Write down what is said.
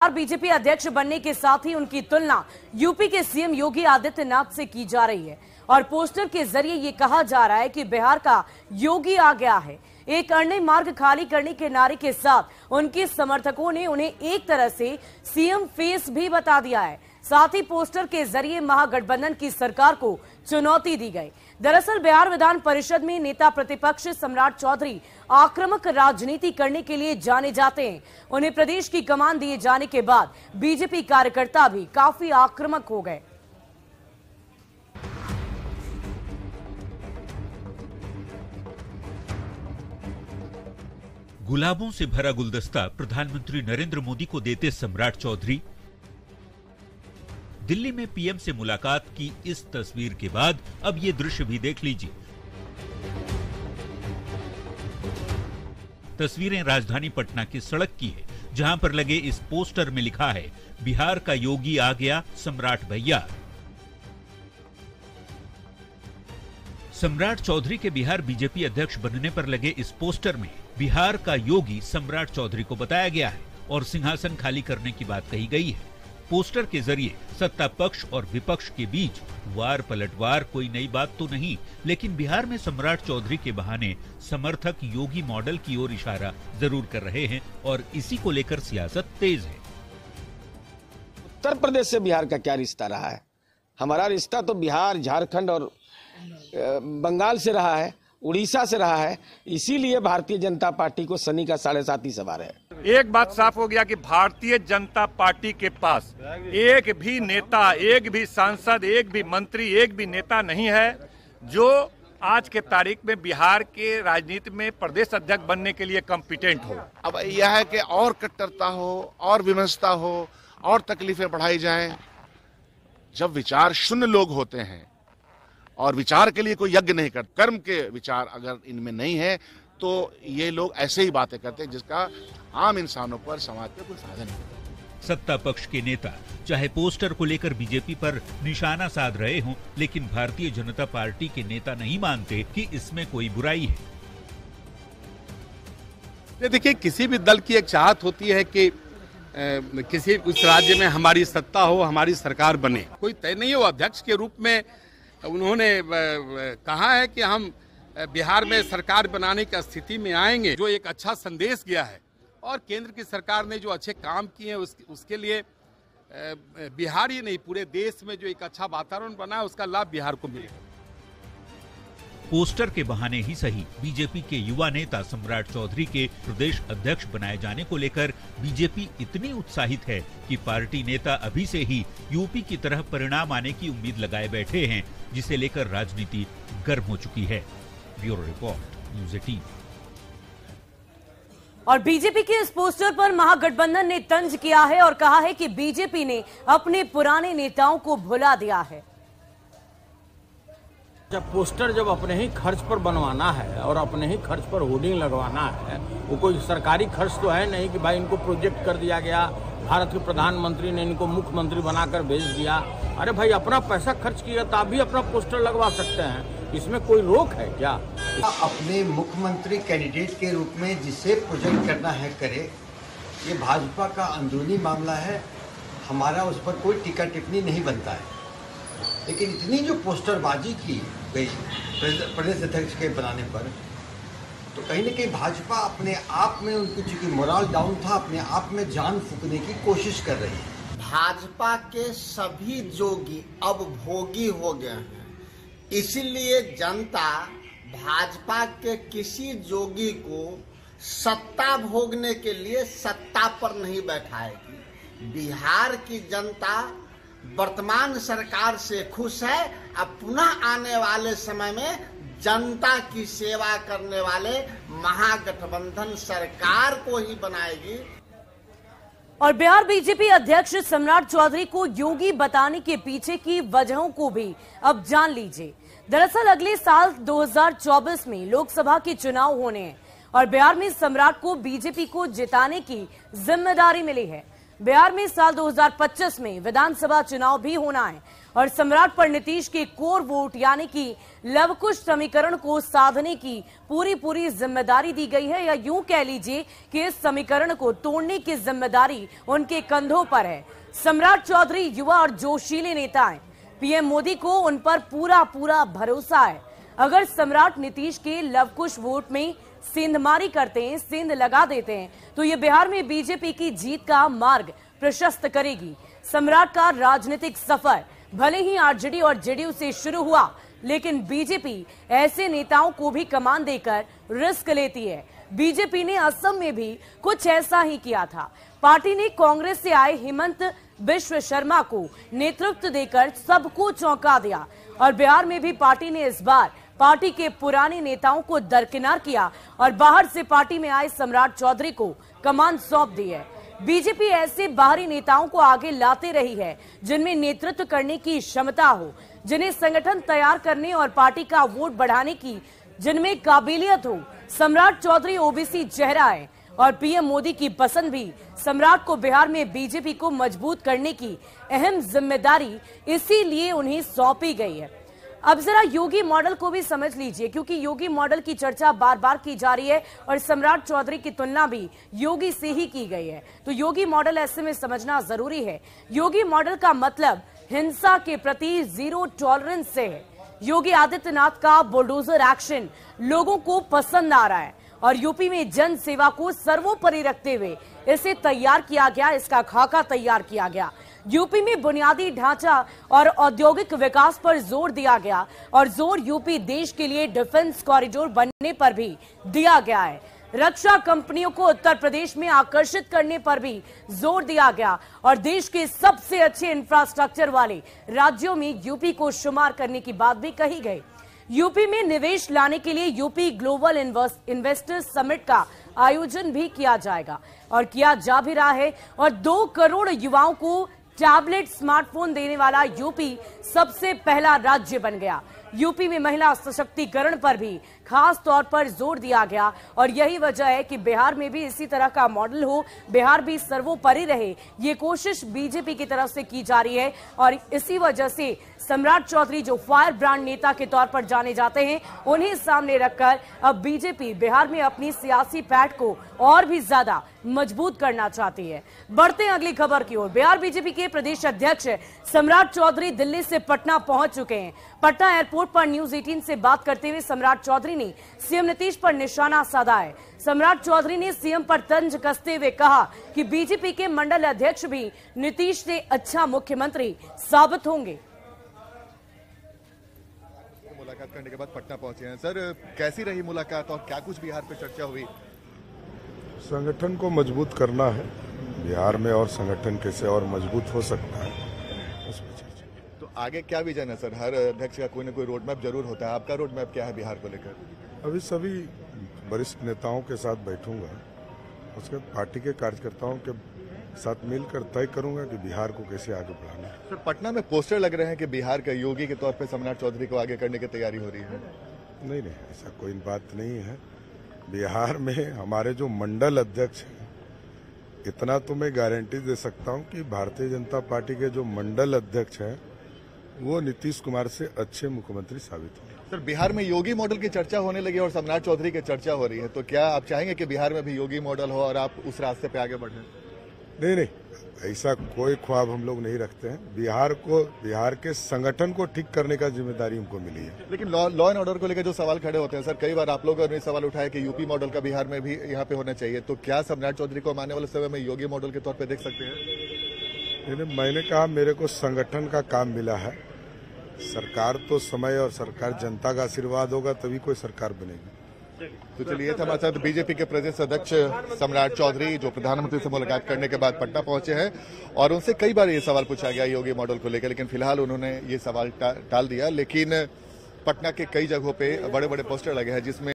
BJP अध्यक्ष बनने के साथ ही उनकी तुलना यूपी के सीएम योगी आदित्यनाथ से की जा रही है और पोस्टर के जरिए ये कहा जा रहा है कि बिहार का योगी आ गया है। एक अन्य मार्ग खाली करने के नारे के साथ उनके समर्थकों ने उन्हें एक तरह से सीएम फेस भी बता दिया है। साथ ही पोस्टर के जरिए महागठबंधन की सरकार को चुनौती दी गई। दरअसल बिहार विधान परिषद में नेता प्रतिपक्ष सम्राट चौधरी आक्रामक राजनीति करने के लिए जाने जाते हैं। उन्हें प्रदेश की कमान दिए जाने के बाद बीजेपी कार्यकर्ता भी काफी आक्रामक हो गए। गुलाबों से भरा गुलदस्ता प्रधानमंत्री नरेंद्र मोदी को देते सम्राट चौधरी। दिल्ली में पीएम से मुलाकात की इस तस्वीर के बाद अब ये दृश्य भी देख लीजिए। तस्वीरें राजधानी पटना की सड़क की है, जहां पर लगे इस पोस्टर में लिखा है, बिहार का योगी आ गया सम्राट भैया। सम्राट चौधरी के बिहार बीजेपी अध्यक्ष बनने पर लगे इस पोस्टर में बिहार का योगी सम्राट चौधरी को बताया गया है और सिंहासन खाली करने की बात कही गई है। पोस्टर के जरिए सत्ता पक्ष और विपक्ष के बीच वार पलटवार कोई नई बात तो नहीं, लेकिन बिहार में सम्राट चौधरी के बहाने समर्थक योगी मॉडल की ओर इशारा जरूर कर रहे हैं और इसी को लेकर सियासत तेज है। उत्तर प्रदेश से बिहार का क्या रिश्ता रहा है? हमारा रिश्ता तो बिहार, झारखंड और बंगाल से रहा है, उड़ीसा से रहा है। इसीलिए भारतीय जनता पार्टी को शनि का 7.5 सवार है। एक बात साफ हो गया कि भारतीय जनता पार्टी के पास एक भी नेता, एक भी सांसद, एक भी मंत्री, एक भी नेता नहीं है जो आज के तारीख में बिहार के राजनीति में प्रदेश अध्यक्ष बनने के लिए कॉम्पिटेंट हो। अब यह है कि और कट्टरता हो, और विमर्शता हो, और तकलीफें बढ़ाई जाएं। जब विचार शून्य लोग होते हैं और विचार के लिए कोई यज्ञ नहीं करते, कर्म के विचार अगर इनमें नहीं है तो ये लोग ऐसे ही बातें करते हैं जिसका आम इंसानों पर, समाज पर कोई फायदा नहीं। सत्ता पक्ष के नेता चाहे पोस्टर को लेकर बीजेपी पर निशाना साध रहे हों, लेकिन भारतीय जनता पार्टी के नेता नहीं मानते कि इसमें कोई बुराई है। देखिए, किसी भी दल की एक चाहत होती है कि किसी उस राज्य में हमारी सत्ता हो, हमारी सरकार बने। कोई तय नहीं हो। अध्यक्ष के रूप में उन्होंने कहा है कि हम बिहार में सरकार बनाने की स्थिति में आएंगे। जो एक अच्छा संदेश गया है और केंद्र की सरकार ने जो अच्छे काम किए हैं उसके लिए बिहार ही नहीं, पूरे देश में जो एक अच्छा वातावरण बना है उसका लाभ बिहार को मिलेगा। पोस्टर के बहाने ही सही, बीजेपी के युवा नेता सम्राट चौधरी के प्रदेश अध्यक्ष बनाए जाने को लेकर बीजेपी इतनी उत्साहित है कि पार्टी नेता अभी से ही यूपी की तरह परिणाम आने की उम्मीद लगाए बैठे हैं, जिसे लेकर राजनीति गर्म हो चुकी है। Bureau report, news 18। और बीजेपी के इस पोस्टर पर महागठबंधन ने तंज किया है और कहा है कि बीजेपी ने अपने पुराने नेताओं को भुला दिया है। जब पोस्टर जब अपने ही खर्च पर बनवाना है और अपने ही खर्च पर होर्डिंग लगवाना है, वो कोई सरकारी खर्च तो है नहीं कि भाई इनको प्रोजेक्ट कर दिया गया, भारत के प्रधानमंत्री ने इनको मुख्यमंत्री बनाकर भेज दिया। अरे भाई, अपना पैसा खर्च किया तो आप भी अपना पोस्टर लगवा सकते हैं, इसमें कोई रोक है क्या? अपने मुख्यमंत्री कैंडिडेट के रूप में जिसे प्रोजेक्ट करना है करे। ये भाजपा का अंदरूनी मामला है, हमारा उस पर कोई टीका टिप्पणी नहीं बनता है। लेकिन इतनी जो पोस्टरबाजी की गई प्रदेश अध्यक्ष के बनाने पर, तो कहीं न कहीं भाजपा अपने आप में, उनकी चूंकि मोरल डाउन था, अपने आप में जान फूकने की कोशिश कर रही है। भाजपा के सभी जोगी अब भोगी हो गए हैं, इसीलिए जनता भाजपा के किसी जोगी को सत्ता भोगने के लिए सत्ता पर नहीं बैठाएगी। बिहार की जनता वर्तमान सरकार से खुश है। अब पुनः आने वाले समय में जनता की सेवा करने वाले महागठबंधन सरकार को ही बनाएगी। और बिहार बीजेपी अध्यक्ष सम्राट चौधरी को योगी बताने के पीछे की वजहों को भी अब जान लीजिए। दरअसल अगले साल 2024 में लोकसभा के चुनाव होने हैं और बिहार में सम्राट को बीजेपी को जिताने की जिम्मेदारी मिली है। बिहार में साल 2025 में विधानसभा चुनाव भी होना है और सम्राट पर नीतीश के कोर वोट यानी कि लवकुश समीकरण को साधने की पूरी जिम्मेदारी दी गई है, या यूं कह लीजिए कि इस समीकरण को तोड़ने की जिम्मेदारी उनके कंधों पर है। सम्राट चौधरी युवा और जोशीले नेता हैं। पीएम मोदी को उन पर पूरा भरोसा है। अगर सम्राट नीतीश के लवकुश वोट में सेंधमारी करते हैं, सेंध लगा देते हैं, तो ये बिहार में बीजेपी की जीत का मार्ग प्रशस्त करेगी। सम्राट का राजनीतिक सफर भले ही आरजेडी और जेडीयू से शुरू हुआ, लेकिन बीजेपी ऐसे नेताओं को भी कमान देकर रिस्क लेती है। बीजेपी ने असम में भी कुछ ऐसा ही किया था। पार्टी ने कांग्रेस से आए हेमंत बिश्व शर्मा को नेतृत्व देकर सबको चौंका दिया, और बिहार में भी पार्टी ने इस बार पार्टी के पुराने नेताओं को दरकिनार किया और बाहर से पार्टी में आए सम्राट चौधरी को कमान सौंप दी है। बीजेपी ऐसे बाहरी नेताओं को आगे लाते रही है जिनमें नेतृत्व करने की क्षमता हो, जिन्हें संगठन तैयार करने और पार्टी का वोट बढ़ाने की जिनमें काबिलियत हो। सम्राट चौधरी ओबीसी चेहरा है और पीएम मोदी की पसंद भी सम्राट को बिहार में बीजेपी को मजबूत करने की अहम जिम्मेदारी इसीलिए उन्हें सौंपी गई है। अब जरा योगी मॉडल को भी समझ लीजिए, क्योंकि योगी मॉडल की चर्चा बार बार की जा रही है और सम्राट चौधरी की तुलना भी योगी से ही की गई है। तो योगी मॉडल ऐसे में समझना जरूरी है। योगी मॉडल का मतलब हिंसा के प्रति जीरो टॉलरेंस से है। योगी आदित्यनाथ का बुलडोजर एक्शन लोगों को पसंद आ रहा है और यूपी में जन सेवा को सर्वोपरि रखते हुए इसे तैयार किया गया, इसका खाका तैयार किया गया। यूपी में बुनियादी ढांचा और औद्योगिक विकास पर जोर दिया गया और जोर यूपी देश के लिए डिफेंस कॉरिडोर बनने पर भी दिया गया है। रक्षा कंपनियों को उत्तर प्रदेश में आकर्षित करने पर भी जोर दिया गया और देश के सबसे अच्छे इंफ्रास्ट्रक्चर वाले राज्यों में यूपी को शुमार करने की बात भी कही गई। यूपी में निवेश लाने के लिए यूपी ग्लोबल इन्वेस्टर्स समिट का आयोजन भी किया जाएगा और किया जा भी रहा है, और 2 करोड़ युवाओं को टैबलेट स्मार्टफोन देने वाला यूपी सबसे पहला राज्य बन गया। यूपी में महिला सशक्तिकरण पर भी खास तौर पर जोर दिया गया और यही वजह है कि बिहार में भी इसी तरह का मॉडल हो, बिहार भी सर्वोपरि रहे, ये कोशिश बीजेपी की तरफ से की जा रही है। और इसी वजह से सम्राट चौधरी जो फायर ब्रांड नेता के तौर पर जाने जाते हैं, उन्हें सामने रखकर अब बीजेपी बिहार में अपनी सियासी पैठ को और भी ज्यादा मजबूत करना चाहती है। बढ़ते हैं अगली खबर की ओर। बिहार बीजेपी के प्रदेश अध्यक्ष सम्राट चौधरी दिल्ली से पटना पहुंच चुके हैं। पटना एयरपोर्ट पर न्यूज 18 से बात करते हुए सम्राट चौधरी ने सीएम नीतीश पर निशाना साधा है। सम्राट चौधरी ने सीएम पर तंज कसते हुए कहा कि बीजेपी के मंडल अध्यक्ष भी नीतीश से अच्छा मुख्यमंत्री साबित होंगे। मुलाकात करने के बाद पटना पहुंचे हैं सर, कैसी रही मुलाकात और क्या कुछ बिहार पे चर्चा हुई? संगठन को मजबूत करना है बिहार में, और संगठन कैसे और मजबूत हो सकता है उस पर चर्चा। तो आगे क्या विजन है सर? हर अध्यक्ष का कोई ना कोई रोड मैप जरूर होता है, आपका रोड मैप क्या है बिहार को लेकर? अभी सभी वरिष्ठ नेताओं के साथ बैठूंगा, उसके पार्टी के कार्यकर्ताओं के साथ मिलकर तय करूंगा कि बिहार को कैसे आगे बढ़ाना है। सर, पटना में पोस्टर लग रहे हैं कि बिहार का योगी के तौर पे सम्राट चौधरी को आगे करने की तैयारी हो रही है। नहीं, ऐसा कोई बात नहीं है। बिहार में हमारे जो मंडल अध्यक्ष हैं, इतना तो मैं गारंटी दे सकता हूं कि भारतीय जनता पार्टी के जो मंडल अध्यक्ष हैं वो नीतीश कुमार से अच्छे मुख्यमंत्री साबित होंगे। सर, बिहार में योगी मॉडल की चर्चा होने लगी और सम्राट चौधरी की चर्चा हो रही है, तो क्या आप चाहेंगे कि बिहार में भी योगी मॉडल हो और आप उस रास्ते पे आगे बढ़ें? नहीं, ऐसा कोई ख्वाब हम लोग नहीं रखते हैं। बिहार के संगठन को ठीक करने का जिम्मेदारी हमको मिली है। लेकिन लॉ एंड ऑर्डर को लेकर जो सवाल खड़े होते हैं सर, कई बार आप लोगों ने सवाल उठाया कि यूपी मॉडल का बिहार में भी यहाँ पे होना चाहिए, तो क्या सम्राट चौधरी को आने वाले समय में योगी मॉडल के तौर पे देख सकते हैं? मैंने कहा मेरे को संगठन का काम मिला है, सरकार तो समय और सरकार जनता का आशीर्वाद होगा तभी कोई सरकार बनेगी। तो चलिए, था हमारे साथ बीजेपी के प्रदेश अध्यक्ष सम्राट चौधरी, जो प्रधानमंत्री से मुलाकात करने के बाद पटना पहुंचे हैं और उनसे कई बार ये सवाल पूछा गया योगी मॉडल को लेकर, लेकिन फिलहाल उन्होंने ये सवाल टाल दिया। लेकिन पटना के कई जगहों पे बड़े बड़े पोस्टर लगे हैं जिसमें